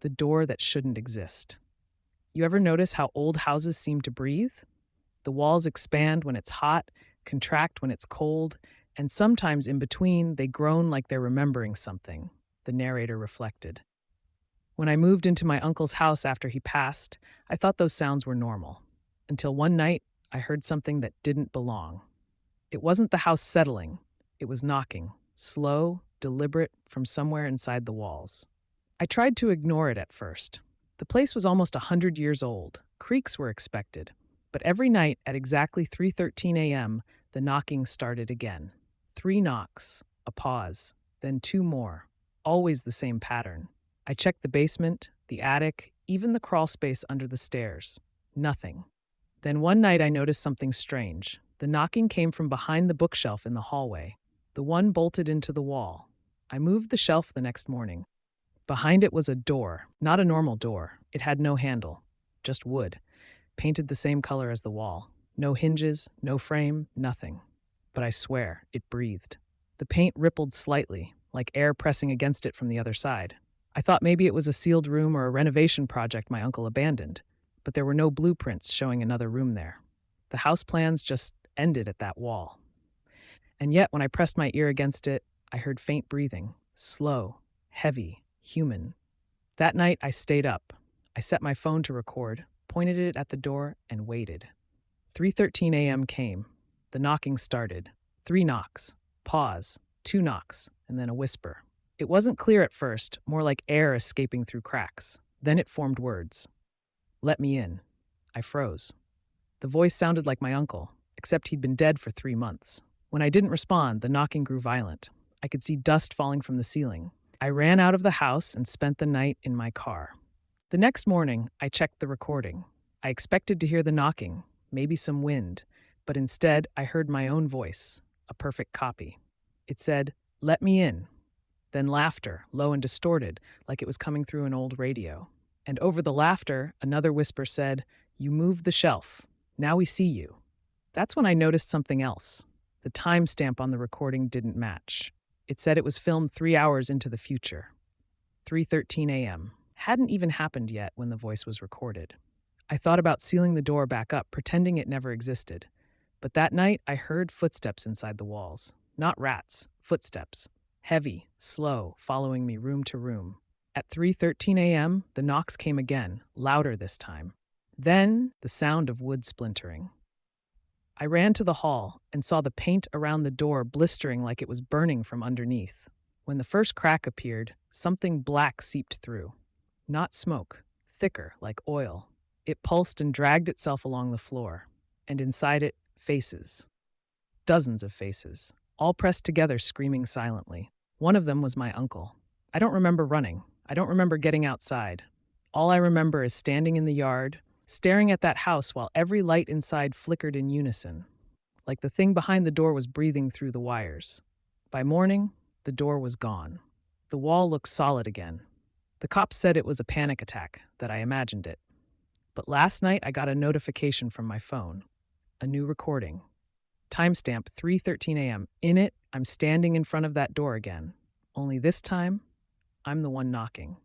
the door that shouldn't exist. You ever notice how old houses seem to breathe? The walls expand when it's hot, contract when it's cold, and sometimes in between they groan like they're remembering something, the narrator reflected. When I moved into my uncle's house after he passed, I thought those sounds were normal. Until one night, I heard something that didn't belong. It wasn't the house settling, it was knocking, slow, deliberate, from somewhere inside the walls. I tried to ignore it at first. The place was almost 100 years old. Creaks were expected. But every night at exactly 3:13 a.m., the knocking started again. 3 knocks, a pause, then 2 more. Always the same pattern. I checked the basement, the attic, even the crawl space under the stairs. Nothing. Then one night I noticed something strange. The knocking came from behind the bookshelf in the hallway, the one bolted into the wall. I moved the shelf the next morning. Behind it was a door, not a normal door. It had no handle, just wood, painted the same color as the wall. No hinges, no frame, nothing. But I swear, it breathed. The paint rippled slightly, like air pressing against it from the other side. I thought maybe it was a sealed room or a renovation project my uncle abandoned, but there were no blueprints showing another room there. The house plans just ended at that wall. And yet, when I pressed my ear against it, I heard faint breathing, slow, heavy, human. That night, I stayed up. I set my phone to record, pointed it at the door, and waited. 3:13 a.m. came. The knocking started. 3 knocks, pause, 2 knocks, and then a whisper. It wasn't clear at first, more like air escaping through cracks. Then it formed words. "Let me in." I froze. The voice sounded like my uncle, except he'd been dead for 3 months. When I didn't respond, the knocking grew violent. I could see dust falling from the ceiling. I ran out of the house and spent the night in my car. The next morning, I checked the recording. I expected to hear the knocking, maybe some wind, but instead I heard my own voice, a perfect copy. It said, "Let me in." Then laughter, low and distorted, like it was coming through an old radio. And over the laughter, another whisper said, "You moved the shelf. Now we see you." That's when I noticed something else. The timestamp on the recording didn't match. It said it was filmed 3 hours into the future. 3:13 a.m. Hadn't even happened yet when the voice was recorded. I thought about sealing the door back up, pretending it never existed. But that night, I heard footsteps inside the walls. Not rats, footsteps. Heavy, slow, following me room to room. At 3:13 a.m., the knocks came again, louder this time. Then, the sound of wood splintering. I ran to the hall and saw the paint around the door blistering like it was burning from underneath. When the first crack appeared, something black seeped through. Not smoke, thicker, like oil. It pulsed and dragged itself along the floor. And inside it, faces. Dozens of faces, all pressed together, screaming silently. One of them was my uncle. I don't remember running. I don't remember getting outside. All I remember is standing in the yard, staring at that house while every light inside flickered in unison, like the thing behind the door was breathing through the wires. By morning, the door was gone. The wall looked solid again. The cops said it was a panic attack, that I imagined it. But last night, I got a notification from my phone. A new recording. Timestamp 3:13 a.m. In it, I'm standing in front of that door again. Only this time, I'm the one knocking.